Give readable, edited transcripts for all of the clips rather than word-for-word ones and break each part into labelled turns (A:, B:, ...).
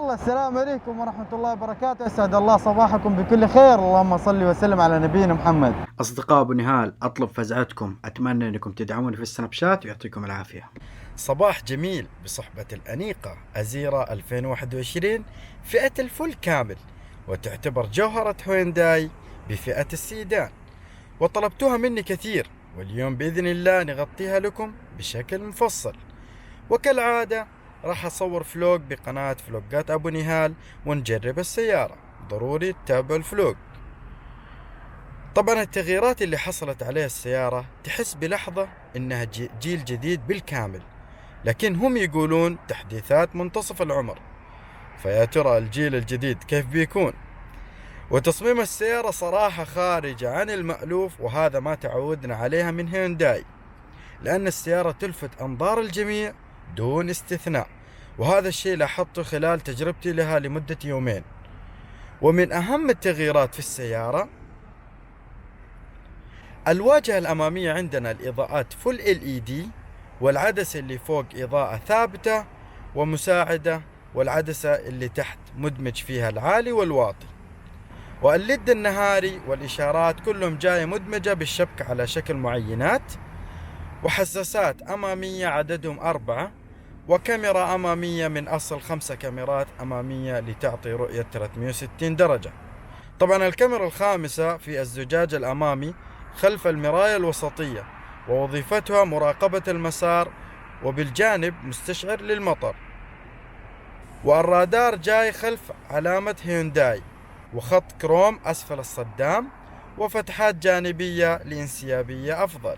A: الله، السلام عليكم ورحمة الله وبركاته. أسعد الله صباحكم بكل خير، اللهم صل وسلم على نبينا محمد.
B: أصدقاء أبو نهال، أطلب فزعتكم، أتمنى أنكم تدعموني في السناب شات ويعطيكم العافية.
C: صباح جميل بصحبة الأنيقة أزيرا 2021 فئة الفل كامل، وتعتبر جوهرة هوينداي بفئة السيدان، وطلبتوها مني كثير، واليوم بإذن الله نغطيها لكم بشكل مفصل. وكالعادة راح أصور فلوق بقناة فلوقات أبو نهال ونجرب السيارة، ضروري تتابعوا الفلوق. طبعا التغييرات اللي حصلت عليها السيارة تحس بلحظة إنها جيل جديد بالكامل، لكن هم يقولون تحديثات منتصف العمر، فيا ترى الجيل الجديد كيف بيكون؟ وتصميم السيارة صراحة خارجة عن المألوف، وهذا ما تعودنا عليها من هيونداي، لأن السيارة تلفت أنظار الجميع دون استثناء، وهذا الشيء لاحظته خلال تجربتي لها لمدة يومين. ومن أهم التغييرات في السيارة الواجهة الأمامية، عندنا الإضاءات فل LED، والعدسة اللي فوق إضاءة ثابتة ومساعدة، والعدسة اللي تحت مدمج فيها العالي والواطي، والليد النهاري والإشارات كلهم جاية مدمجة بالشبكة على شكل معينات، وحساسات أمامية عددهم 4، وكاميرا أمامية من أصل 5 كاميرات أمامية لتعطي رؤية 360 درجة. طبعا الكاميرا الخامسة في الزجاج الأمامي خلف المراية الوسطية، ووظيفتها مراقبة المسار، وبالجانب مستشعر للمطر. والرادار جاي خلف علامة هيونداي، وخط كروم أسفل الصدام، وفتحات جانبية لانسيابية أفضل.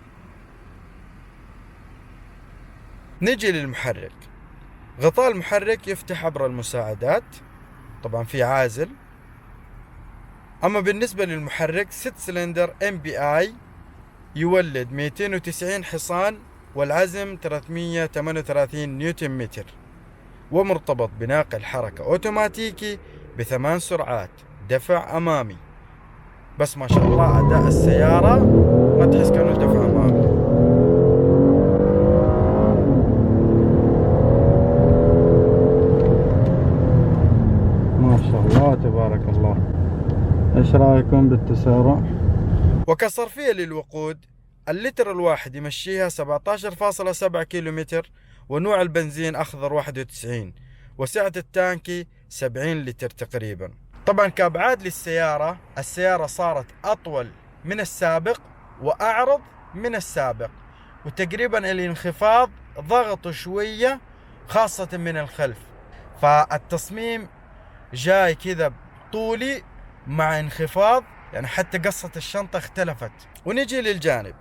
C: نجي للمحرك. غطاء المحرك يفتح عبر المساعدات، طبعا في عازل. أما بالنسبة للمحرك 6 سلندر MPI يولد 290 حصان، والعزم 338 نيوتن متر، ومرتبط بناقل حركة أوتوماتيكي ب8 سرعات دفع أمامي. بس ما شاء الله أداء السيارة ما تحس كأنه دفع أمامي.
A: ما شاء الله تبارك الله. ايش رايكم بالتسارع؟
C: وكصرفية للوقود، اللتر الواحد يمشيها 17.7 كيلومتر، ونوع البنزين أخضر 91، وسعة التانكي 70 لتر تقريبا. طبعا كأبعاد للسيارة، السيارة صارت أطول من السابق وأعرض من السابق، وتقريبا الانخفاض ضغط شوية خاصة من الخلف، فالتصميم جاي كذا طولي مع انخفاض، يعني حتى قصة الشنطة اختلفت. ونجي للجانب.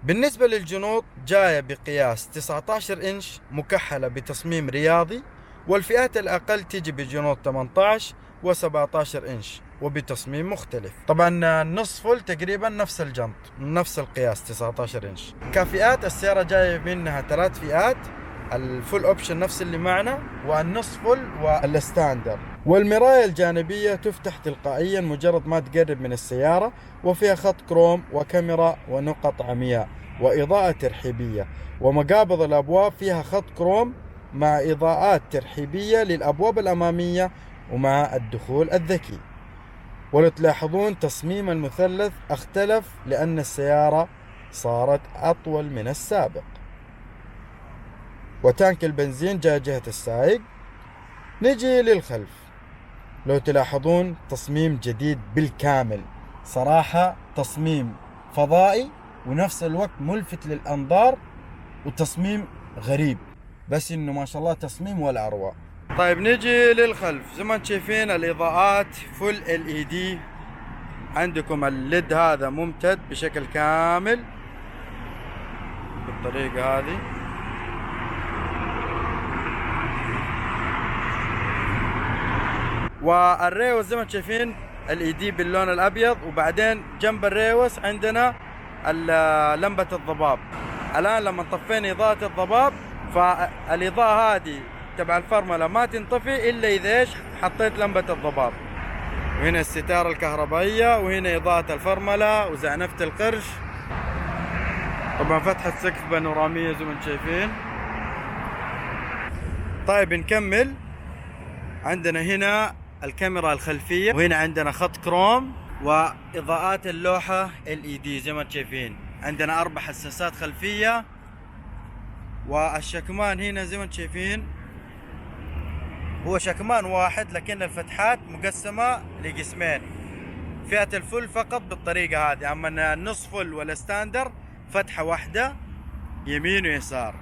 C: بالنسبة للجنوط جاية بقياس 19 إنش مكحلة بتصميم رياضي، والفئات الأقل تجي بجنوط 18 و17 إنش وبتصميم مختلف. طبعا النص فل تقريبا نفس الجنط، نفس القياس 19 إنش. كفئات السيارة جاية منها 3 فئات، الفول اوبشن نفس اللي معنا، والنص فل والستاندر. والمراية الجانبية تفتح تلقائيا مجرد ما تقرب من السيارة، وفيها خط كروم وكاميرا ونقط عمياء وإضاءة ترحيبية. ومقابض الأبواب فيها خط كروم مع إضاءات ترحيبية للأبواب الأمامية ومع الدخول الذكي. ولو تلاحظون تصميم المثلث اختلف لأن السيارة صارت أطول من السابق. وتانك البنزين جاء جهة السائق. نجي للخلف. لو تلاحظون تصميم جديد بالكامل، صراحة تصميم فضائي ونفس الوقت ملفت للأنظار، وتصميم غريب، بس إنه ما شاء الله تصميم ولا أروع. طيب نجي للخلف. زي ما انتم شايفين الإضاءات فل LED، عندكم الليد هذا ممتد بشكل كامل بالطريقة هذه. والريوس زي ما انتم شايفين LED باللون الابيض، وبعدين جنب الريوس عندنا لمبة الضباب. الان لما طفينا اضاءة الضباب، فالاضاءة هذه تبع الفرملة ما تنطفي الا اذا ايش حطيت لمبة الضباب. وهنا الستارة الكهربائية، وهنا اضاءة الفرملة وزعنفة القرش. طبعا فتحة سقف بانورامية زي ما انتم شايفين. طيب نكمل. عندنا هنا الكاميرا الخلفية، وهنا عندنا خط كروم، وإضاءات اللوحة LED زي ما انتم شايفين. عندنا 4 حساسات خلفية، والشكمان هنا زي ما انتم شايفين هو شكمان واحد، لكن الفتحات مقسمة لقسمين. فئة الفل فقط بالطريقة هذه، أما النص فل والستاندر فتحة واحدة يمين ويسار.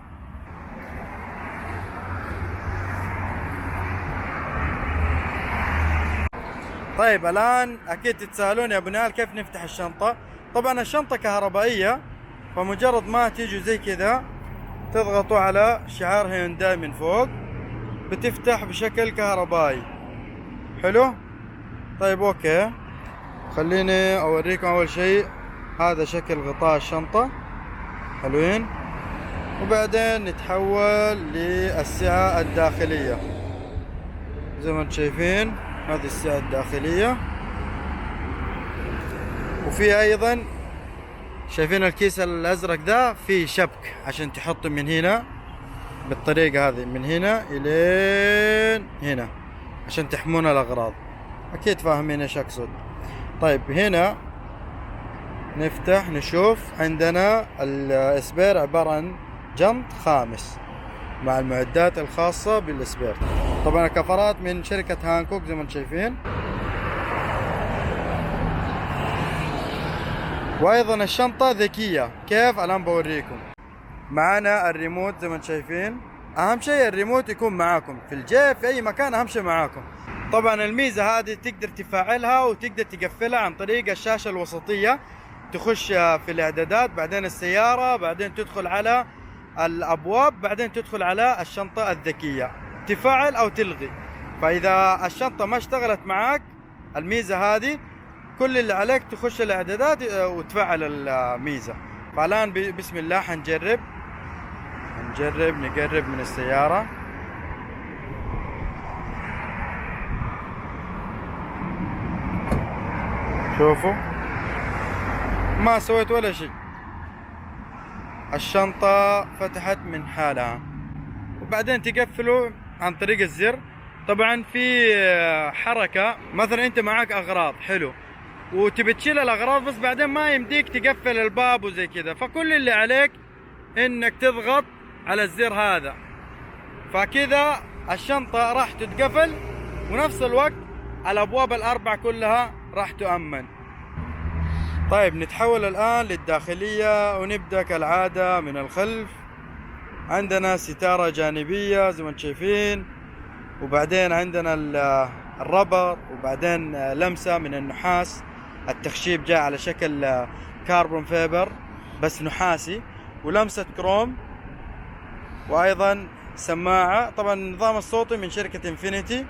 C: طيب الآن أكيد تتساءلون يا بنال كيف نفتح الشنطة. طبعا الشنطة كهربائية، فمجرد ما تيجوا زي كذا تضغطوا على شعار هيونداي من فوق بتفتح بشكل كهربائي. حلو. طيب اوكي، خليني اوريكم اول شيء هذا شكل غطاء الشنطة. حلوين. وبعدين نتحول للسعة الداخلية زي ما انتم شايفين. هذه السعة الداخلية، وفي ايضا شايفين الكيس الازرق ده فيه شبك عشان تحطه من هنا بالطريقة هذه، من هنا الين هنا عشان تحمون الاغراض. اكيد فاهمين ايش اقصد. طيب هنا نفتح نشوف عندنا الاسبير عبارة عن جنط خامس مع المعدات الخاصة بالاسبير. طبعا الكفرات من شركة هانكوك زي ما انتم شايفين. وايضا الشنطة ذكية. كيف؟ الان بوريكم. معانا الريموت زي ما انتم شايفين. اهم شيء الريموت يكون معاكم في الجيب في اي مكان، اهم شيء معاكم. طبعا الميزة هذه تقدر تفعلها وتقدر تقفلها عن طريق الشاشة الوسطية. تخش في الاعدادات، بعدين السيارة، بعدين تدخل على الابواب، بعدين تدخل على الشنطة الذكية، تفعل او تلغي. فاذا الشنطة ما اشتغلت معاك الميزة هذه، كل اللي عليك تخش الاعدادات وتفعل الميزة. فالان بسم الله حنجرب نقرب من السيارة. شوفوا ما سويت ولا شيء، الشنطة فتحت من حالها. وبعدين تقفلوا عن طريق الزر. طبعا في حركة، مثلا انت معاك اغراض حلو وتبي تشيل الاغراض، بس بعدين ما يمديك تقفل الباب وزي كذا، فكل اللي عليك انك تضغط على الزر هذا، فكذا الشنطة راح تتقفل، ونفس الوقت الابواب الاربع كلها راح تؤمن. طيب نتحول الان للداخلية ونبدأ كالعادة من الخلف. عندنا ستارة جانبية زي ما انتم شايفين، وبعدين عندنا الربر، وبعدين لمسة من النحاس. التخشيب جاء على شكل كاربون فيبر بس نحاسي، ولمسة كروم، وايضا سماعة. طبعا النظام الصوتي من شركة انفينيتي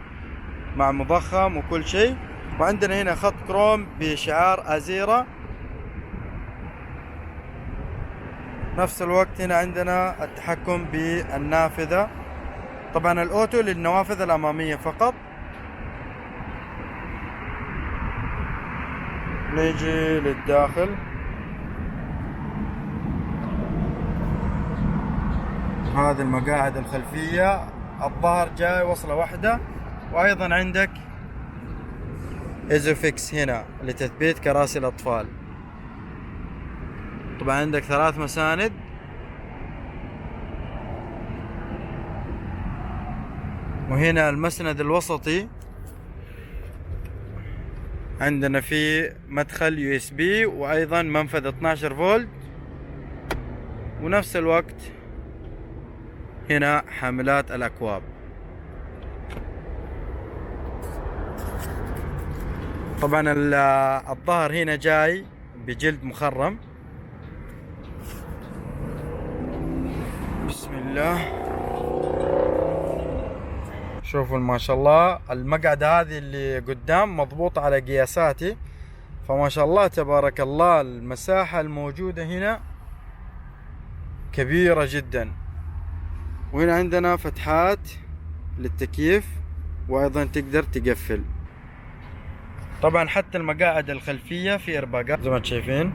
C: مع مضخم وكل شيء. وعندنا هنا خط كروم بشعار ازيرا. نفس الوقت هنا عندنا التحكم بالنافذة، طبعا الاوتو للنوافذ الامامية فقط. نيجي للداخل. هذه المقاعد الخلفية، الظهر جاي وصلة واحدة، وايضا عندك ايزوفيكس هنا لتثبيت كراسي الاطفال. طبعا عندك 3 مساند، وهنا المسند الوسطي عندنا فيه مدخل USB وايضا منفذ 12 فولت. ونفس الوقت هنا حاملات الاكواب. طبعا الظهر هنا جاي بجلد مخرم. بسم الله. شوفوا ما شاء الله المقعدة هذه اللي قدام مضبوطة على قياساتي، فما شاء الله تبارك الله المساحة الموجودة هنا كبيرة جدا. وهنا عندنا فتحات للتكييف، وايضا تقدر تقفل. طبعا حتى المقاعد الخلفية في ارباقات زي ما انتم شايفين.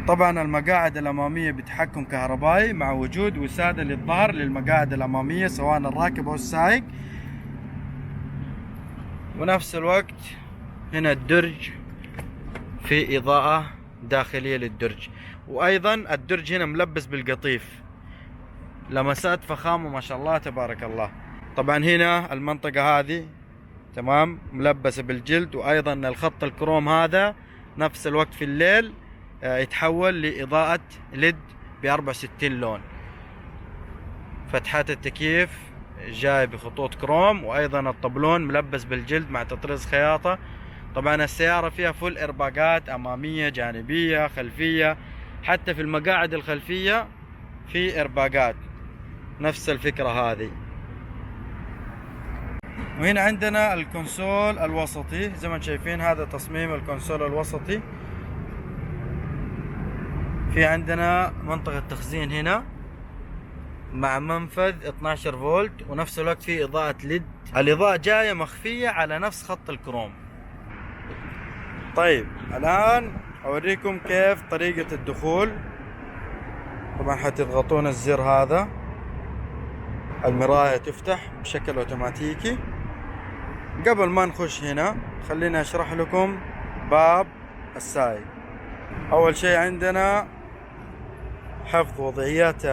C: طبعا المقاعد الأمامية بتحكم كهربائي مع وجود وسادة للظهر للمقاعد الأمامية سواء الراكب أو السائق. ونفس الوقت هنا الدرج في إضاءة داخلية للدرج، وأيضا الدرج هنا ملبس بالقطيف، لمسات فخامة ما شاء الله تبارك الله. طبعا هنا المنطقة هذه تمام ملبسة بالجلد، وأيضا الخط الكروم هذا نفس الوقت في الليل يتحول لإضاءة ليد ب64 لون. فتحات التكييف جاي بخطوط كروم، وأيضا الطبلون ملبس بالجلد مع تطريز خياطة. طبعا السيارة فيها فل إرباقات أمامية جانبية خلفية، حتى في المقاعد الخلفية في إرباقات نفس الفكرة هذه. وهنا عندنا الكونسول الوسطي زي ما شايفين، هذا تصميم الكونسول الوسطي. في عندنا منطقة تخزين هنا مع منفذ 12 فولت، ونفس الوقت في إضاءة ليد. الإضاءة جاية مخفية على نفس خط الكروم. طيب الآن أوريكم كيف طريقة الدخول. طبعا حتضغطون الزر هذا، المراية تفتح بشكل اوتوماتيكي. قبل ما نخش هنا خليني اشرح لكم باب السائق. اول شيء عندنا حفظ وضعيات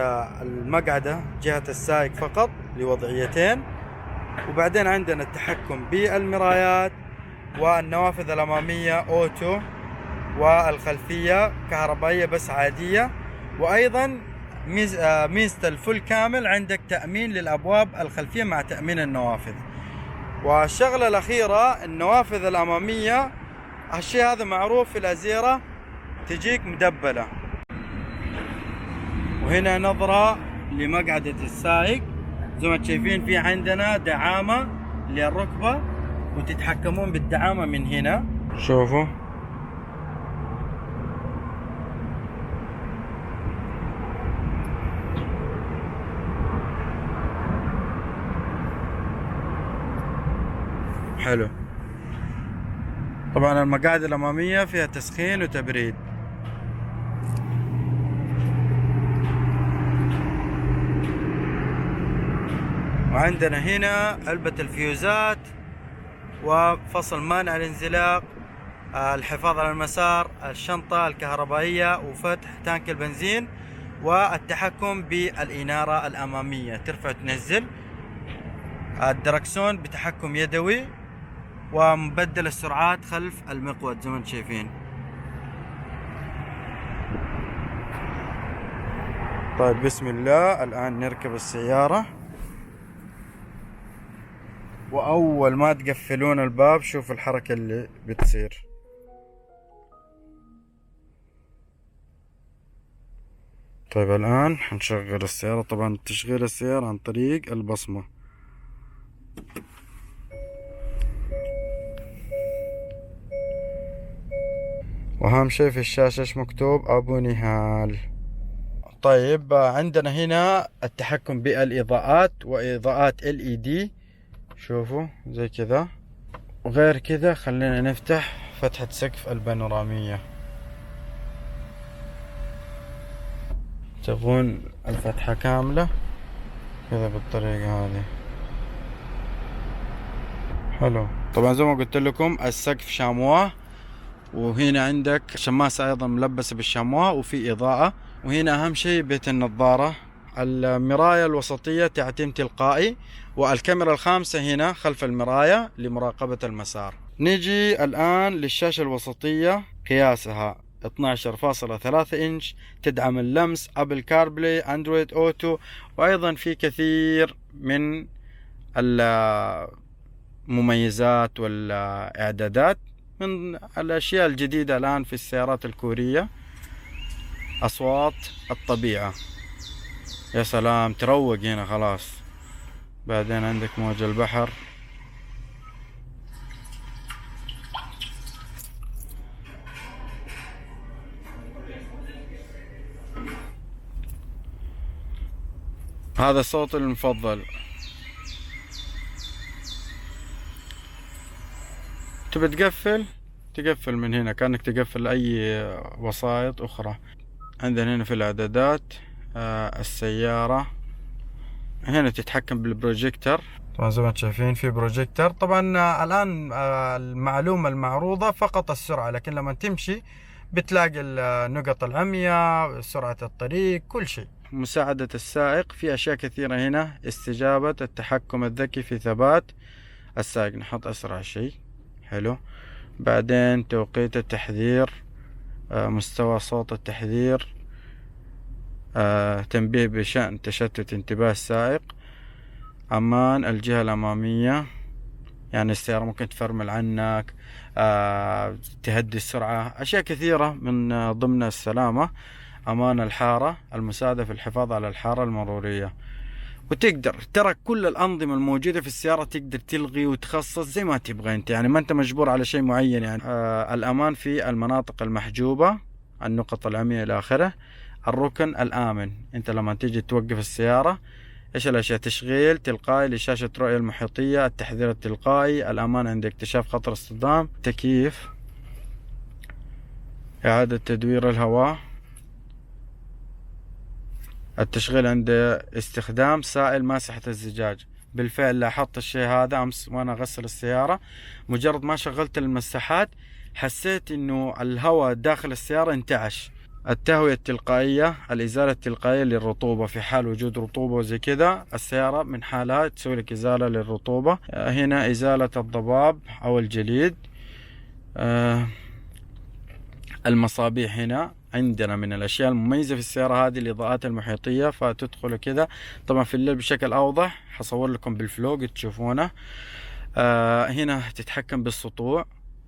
C: المقعدة جهة السائق فقط لوضعيتين، وبعدين عندنا التحكم بالمرايات والنوافذ الامامية اوتو، والخلفية كهربائية بس عادية. وايضا ميزة الفل كامل، عندك تأمين للأبواب الخلفية مع تأمين النوافذ. والشغلة الأخيرة النوافذ الأمامية، الشيء هذا معروف في الأزيرة تجيك مدبلة. وهنا نظرة لمقعدة السائق زي ما شايفين، في عندنا دعامة للركبة وتتحكمون بالدعامة من هنا. شوفوا حلو. طبعا المقاعد الأمامية فيها تسخين وتبريد. وعندنا هنا علبة الفيوزات وفصل مانع الانزلاق، الحفاظ على المسار، الشنطة الكهربائية، وفتح تانك البنزين، والتحكم بالإنارة الأمامية ترفع وتنزل، الدركسون بتحكم يدوي، ومبدل السرعات خلف المقود زي ما انتم شايفين. طيب بسم الله، الآن نركب السيارة. وأول ما تقفلون الباب شوف الحركة اللي بتصير. طيب الآن حنشغل السيارة. طبعا تشغيل السيارة عن طريق البصمة. وأهم شيء في الشاشة ايش مكتوب؟ أبو نهال. طيب عندنا هنا التحكم بالإضاءات وإضاءات LED، شوفوا زي كذا. وغير كذا خلينا نفتح فتحة سقف البانورامية. تبغون الفتحة كاملة كذا بالطريقة هذه. حلو. طبعا زي ما قلت لكم السقف شامواه، وهنا عندك شماسة أيضا ملبسة بالشامواه وفي إضاءة. وهنا أهم شيء بيت النظارة. المراية الوسطية تعتم تلقائي، والكاميرا الخامسة هنا خلف المراية لمراقبة المسار. نيجي الآن للشاشة الوسطية، قياسها 12.3 إنش، تدعم اللمس، أبل كاربلاي، أندرويد أوتو، وأيضا في كثير من المميزات والإعدادات من الأشياء الجديدة الآن في السيارات الكورية. أصوات الطبيعة، يا سلام تروق هنا خلاص. بعدين عندك موج البحر. هذا صوتي المفضل. تبي تقفل من هنا كأنك تقفل أي وسائط أخرى. عندنا هنا في الاعدادات السيارة هنا تتحكم بالبروجيكتور. طبعا زي ما انتم شايفين في بروجيكتور. طبعا الان المعلومة المعروضة فقط السرعة، لكن لما تمشي بتلاقي نقط العمياء، سرعة الطريق، كل شيء. مساعدة السائق في اشياء كثيرة هنا. استجابة، التحكم الذكي في ثبات السائق، نحط اسرع شيء. حلو. بعدين توقيت التحذير، مستوى صوت التحذير، تنبيه بشأن تشتت انتباه السائق، أمان الجهة الأمامية، يعني السيارة ممكن تفرمل عنك، تهدي السرعة، أشياء كثيرة من ضمن السلامة. أمان الحارة، المساعدة في الحفاظ على الحارة المرورية. وتقدر ترى كل الأنظمة الموجودة في السيارة تقدر تلغي وتخصص زي ما تبغى أنت، يعني ما أنت مجبور على شيء معين. يعني الأمان في المناطق المحجوبة، النقط العمياء إلى آخره. الركن الآمن، أنت لما تيجي توقف السيارة إيش الأشياء؟ تشغيل تلقائي لشاشة رؤية المحيطية، التحذير التلقائي، الأمان عند اكتشاف خطر اصطدام، تكييف، إعادة تدوير الهواء، التشغيل عند استخدام سائل ماسحة الزجاج. بالفعل لاحظت الشيء هذا أمس وأنا أغسل السيارة، مجرد ما شغلت المساحات حسيت إنه الهواء داخل السيارة انتعش. التهوية التلقائية، الإزالة التلقائية للرطوبة في حال وجود رطوبة وزي كذا، السيارة من حالها تسوي لك إزالة للرطوبة. هنا إزالة الضباب أو الجليد. المصابيح هنا عندنا من الأشياء المميزة في السيارة هذه الإضاءات المحيطية، فتدخل كذا. طبعا في الليل بشكل أوضح حصور لكم بالفلوق تشوفونه. هنا تتحكم بالسطوع،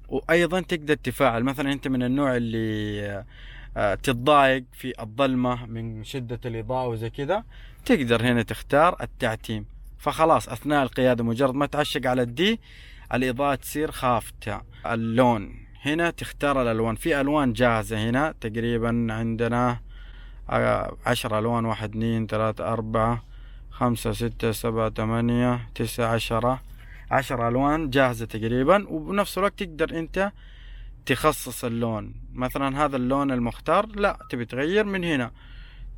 C: وأيضا تقدر تفاعل. مثلا أنت من النوع اللي تتضايق في الظلمة من شدة الإضاءة وزي كذا، تقدر هنا تختار التعتيم، فخلاص أثناء القيادة مجرد ما تعشق على الدي الإضاءة تصير خافتة. اللون هنا تختار الألوان، في ألوان جاهزة هنا تقريبا عندنا 10 ألوان، 1 2 3 4 5 6 7 8 9 10 ألوان جاهزة تقريبا. وبنفس الوقت تقدر أنت تخصص اللون، مثلا هذا اللون المختار، لا تبي تغير من هنا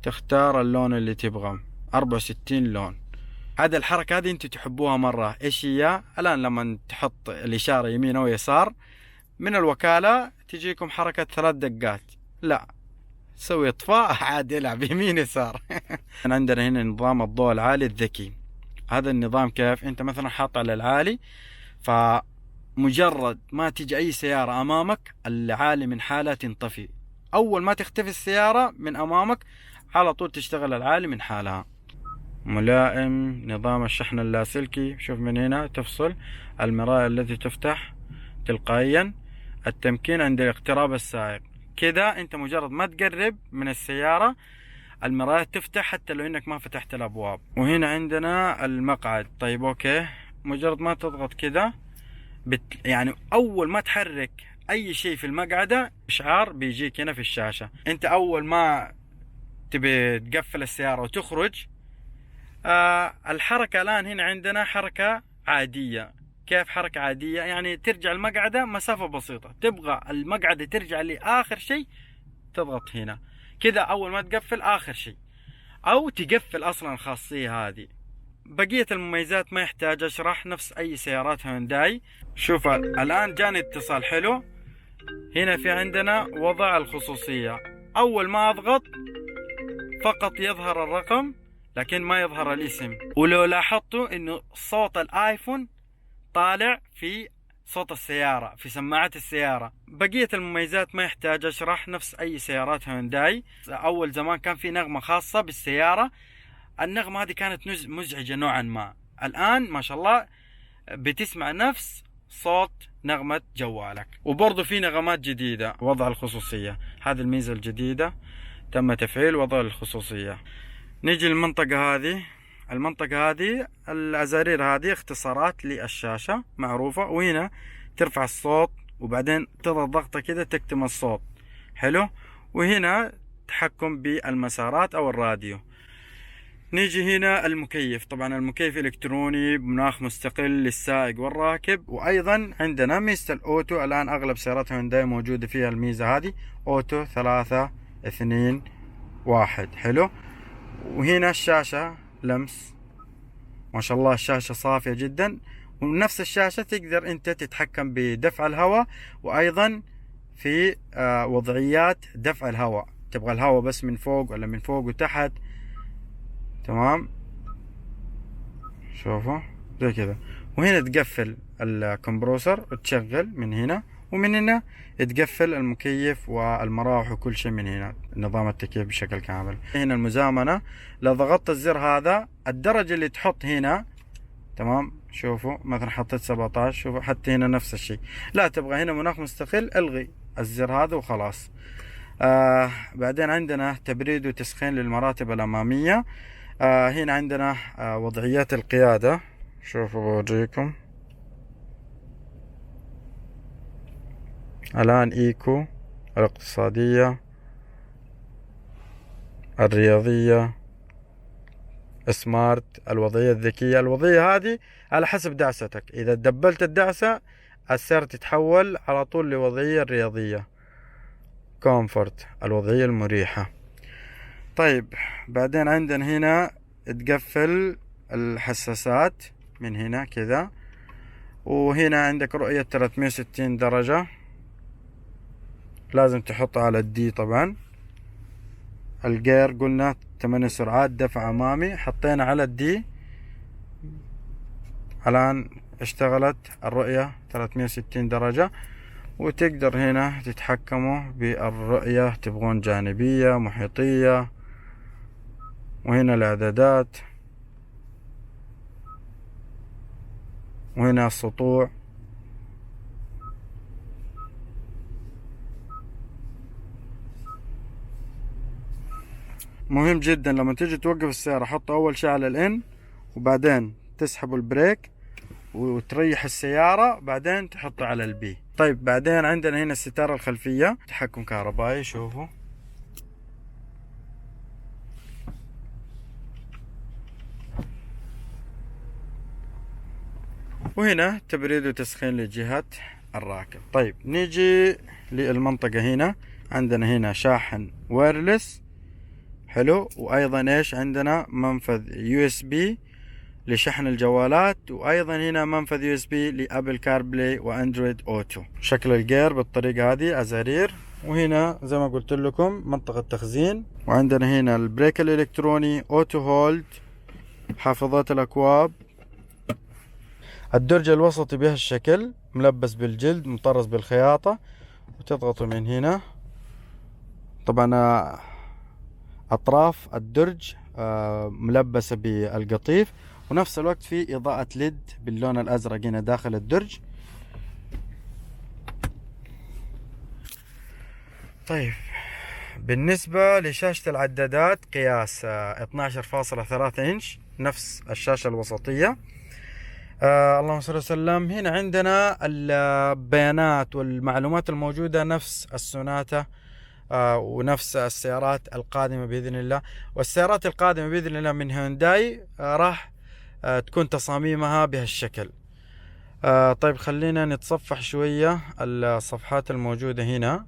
C: تختار اللون اللي تبغى، 64 لون. هذا الحركة هذه انتوا تحبوها مرة. ايش هي؟ الان لما تحط الاشارة يمين او يسار من الوكالة تجيكم حركة 3 دقات، لا سوي اطفاء عاد يلعب يمين يسار. عندنا هنا نظام الضوء العالي الذكي. هذا النظام كيف؟ انت مثلا حاط على العالي، فمجرد ما تيجي اي سيارة امامك العالي من حالة تنطفي، اول ما تختفي السيارة من امامك على طول تشتغل العالي من حالها. ملائم، نظام الشحن اللاسلكي، شوف من هنا تفصل، المراية التي تفتح تلقائيا، التمكين عند اقتراب السائق، كذا انت مجرد ما تقرب من السيارة المرايات تفتح حتى لو انك ما فتحت الابواب. وهنا عندنا المقعد. طيب اوكي، مجرد ما تضغط كذا يعني اول ما تحرك اي شيء في المقعدة اشعار بيجيك هنا في الشاشة. انت اول ما تبي تقفل السيارة وتخرج الحركة الان هنا عندنا حركة عادية. كيف حركة عادية؟ يعني ترجع المقعدة مسافة بسيطة، تبغى المقعدة ترجع لآخر شيء تضغط هنا كذا أول ما تقفل آخر شيء، أو تقفل أصلا الخاصية هذه. بقية المميزات ما يحتاج أشرح، نفس أي سيارات هونداي. شوف الآن جاني اتصال حلو. هنا في عندنا وضع الخصوصية، أول ما أضغط فقط يظهر الرقم لكن ما يظهر الاسم. ولو لاحظتوا إنه صوت الآيفون طالع في صوت السيارة في سماعات السيارة. بقية المميزات ما يحتاج أشرح، نفس أي سيارات هونداي. أول زمان كان في نغمة خاصة بالسيارة، النغمة هذه كانت مزعجة نوعا ما. الآن ما شاء الله بتسمع نفس صوت نغمة جوالك. وبرضو في نغمات جديدة، وضع الخصوصية، هذه الميزة الجديدة تم تفعيل وضع الخصوصية. نيجي للمنطقة هذه. المنطقة هذه الأزارير هذه اختصارات للشاشة معروفة، وهنا ترفع الصوت وبعدين تضغط ضغطة كده تكتم الصوت. حلو. وهنا تحكم بالمسارات أو الراديو. نيجي هنا المكيف. طبعا المكيف إلكتروني بمناخ مستقل للسائق والراكب. وأيضا عندنا ميزة الأوتو، الآن أغلب سيارات هونداي موجودة فيها الميزة هذه، أوتو 3 2 واحد. حلو. وهنا الشاشة لمس، ما شاء الله الشاشة صافية جدا. ونفس الشاشة تقدر انت تتحكم بدفع الهواء، وايضا في وضعيات دفع الهواء، تبغى الهواء بس من فوق ولا من فوق وتحت. تمام، شوفوا زي كذا. وهنا تقفل الكمبروسر وتشغل من هنا، ومن هنا تقفل المكيف والمراوح وكل شيء من هنا، نظام التكييف بشكل كامل. هنا المزامنة، لو ضغطت الزر هذا الدرجة اللي تحط هنا، تمام، شوفوا مثلا حطيت 17، شوفوا حتى هنا نفس الشيء. لا تبغى هنا مناخ مستقل، الغي الزر هذا وخلاص. بعدين عندنا تبريد وتسخين للمراتب الأمامية. هنا عندنا وضعيات القيادة، شوفوا بوريكم الآن: إيكو، الاقتصادية، الرياضية، سمارت، الوضعية الذكية. الوضعية هذه على حسب دعستك، إذا دبلت الدعسة السيارة تتحول على طول لوضعية الرياضية. كومفورت، الوضعية المريحة. طيب بعدين عندنا هنا تقفل الحساسات من هنا كذا. وهنا عندك رؤية 360 درجة، لازم تحطها على الدي طبعا. الجير قلنا 8 سرعات دفع أمامي، حطينا على الدي. الآن اشتغلت الرؤية 360 درجة. وتقدر هنا تتحكموا بالرؤية، تبغون جانبية، محيطية. وهنا الإعدادات، وهنا السطوع. مهم جدا لما تيجي توقف السيارة، حط أول شيء على الإن، وبعدين تسحب البريك وتريح السيارة، بعدين تحطه على البي. طيب بعدين عندنا هنا الستارة الخلفية، تحكم كهربائي، شوفوا. وهنا تبريد وتسخين لجهة الراكب. طيب نيجي للمنطقة هنا، عندنا هنا شاحن وايرلس، حلو. وايضا ايش عندنا؟ منفذ يو اس بي لشحن الجوالات، وايضا هنا منفذ يو اس بي لابل كار بلاي واندرويد اوتو. شكل الجير بالطريقة هذه، ازارير. وهنا زي ما قلت لكم منطقة تخزين. وعندنا هنا البريك الالكتروني، اوتو هولد، حافظات الاكواب. الدرج الوسطي بهالشكل، ملبس بالجلد، مطرز بالخياطة. وتضغطوا من هنا. طبعا اطراف الدرج ملبسة بالقطيف، ونفس الوقت في اضاءة ليد باللون الازرق هنا داخل الدرج. طيب بالنسبة لشاشة العدادات، قياس 12.3 انش، نفس الشاشة الوسطية. اللهم صل وسلم. هنا عندنا البيانات والمعلومات الموجودة نفس السوناتا ونفس السيارات القادمة بإذن الله. والسيارات القادمة بإذن الله من هيونداي راح تكون تصاميمها بهالشكل. طيب خلينا نتصفح شوية الصفحات الموجودة هنا.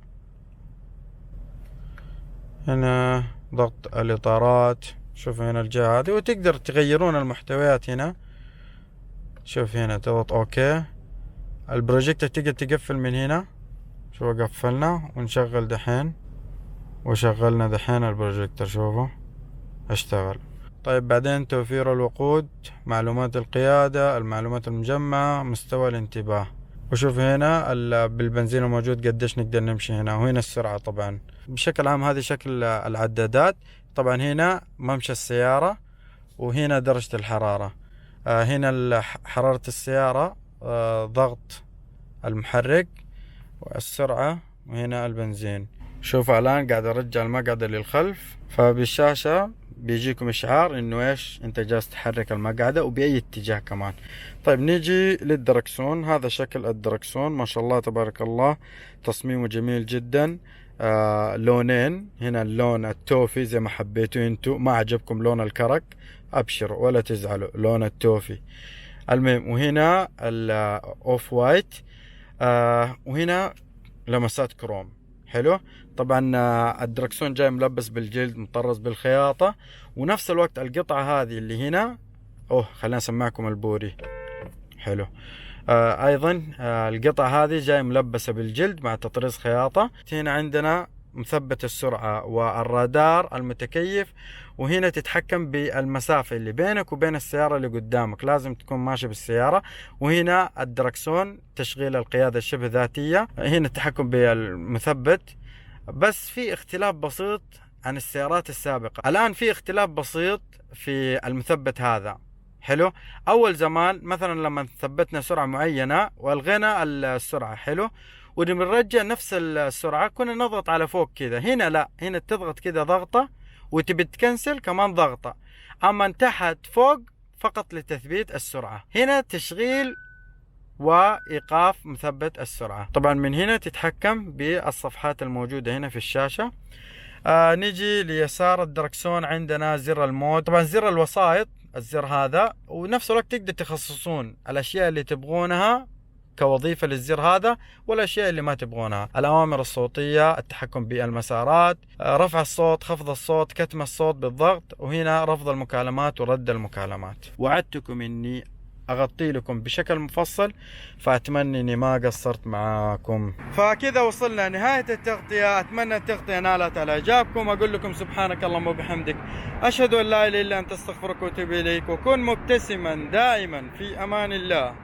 C: هنا ضغط الإطارات، شوفوا هنا الجهة هذه، وتقدر تغيرون المحتويات هنا. شوف هنا تضغط اوكي. البروجيكتور تقدر تقفل من هنا. شوفوا قفلنا ونشغل دحين، وشغلنا دحين البروجيكتور، شوفوا اشتغل. طيب بعدين توفير الوقود، معلومات القيادة، المعلومات المجمعة، مستوى الانتباه. وشوف هنا بالبنزين الموجود قديش نقدر نمشي هنا. وهنا السرعة. طبعا بشكل عام هذه شكل العدادات. طبعا هنا ممشى السيارة، وهنا درجة الحرارة. هنا حرارة السيارة، ضغط المحرك، والسرعة، وهنا البنزين. شوفوا الآن قاعد أرجع المقعدة للخلف، فبالشاشة بيجيكم إشعار إنه إيش أنت جالس تحرك المقعدة وبأي اتجاه كمان. طيب نيجي للدركسون. هذا شكل الدركسون، ما شاء الله تبارك الله، تصميمه جميل جدا. لونين، هنا اللون التوفي زي ما حبيتوا انتو، ما عجبكم لون الكرك ابشروا ولا تزعلوا، لون التوفي. المهم، وهنا الاوف وايت. وهنا لمسات كروم حلو. طبعا الدركسون جاي ملبس بالجلد، مطرز بالخياطة، ونفس الوقت القطعة هذه اللي هنا، خلينا اسمعكم البوري. حلو. ايضا القطعة هذه جاي ملبسة بالجلد مع تطريز خياطة. هنا عندنا مثبت السرعة والرادار المتكيف، وهنا تتحكم بالمسافة اللي بينك وبين السيارة اللي قدامك، لازم تكون ماشي بالسيارة. وهنا الدركسون تشغيل القيادة الشبه ذاتية، هنا التحكم بالمثبت. بس في اختلاف بسيط عن السيارات السابقة. الآن في اختلاف بسيط في المثبت هذا. حلو. أول زمان مثلا لما ثبتنا سرعة معينة والغينا السرعة، حلو، ونرجع نفس السرعة كنا نضغط على فوق كذا. هنا لا، هنا تضغط كذا ضغطة، وتبي تكنسل كمان ضغطة. أما تحت فوق فقط لتثبيت السرعة. هنا تشغيل وإيقاف مثبت السرعة. طبعا من هنا تتحكم بالصفحات الموجودة هنا في الشاشة. نيجي ليسار الدركسون، عندنا زر المود، طبعا زر الوسائط الزر هذا، ونفس الوقت تقدر تخصصون الأشياء اللي تبغونها كوظيفة للزر هذا والأشياء اللي ما تبغونها. الأوامر الصوتية، التحكم بالمسارات، رفع الصوت، خفض الصوت، كتم الصوت بالضغط، وهنا رفض المكالمات ورد المكالمات. وعدتكم إني أغطي لكم بشكل مفصل، فأتمنى إني ما قصرت معاكم. فكذا وصلنا نهاية التغطية. أتمنى التغطية نالت على إعجابكم. أقول لكم سبحانك اللهم وبحمدك، أشهد أن لا إله إلا أنت، أستغفرك وأتوب إليك، وكن مبتسما دائما في أمان الله.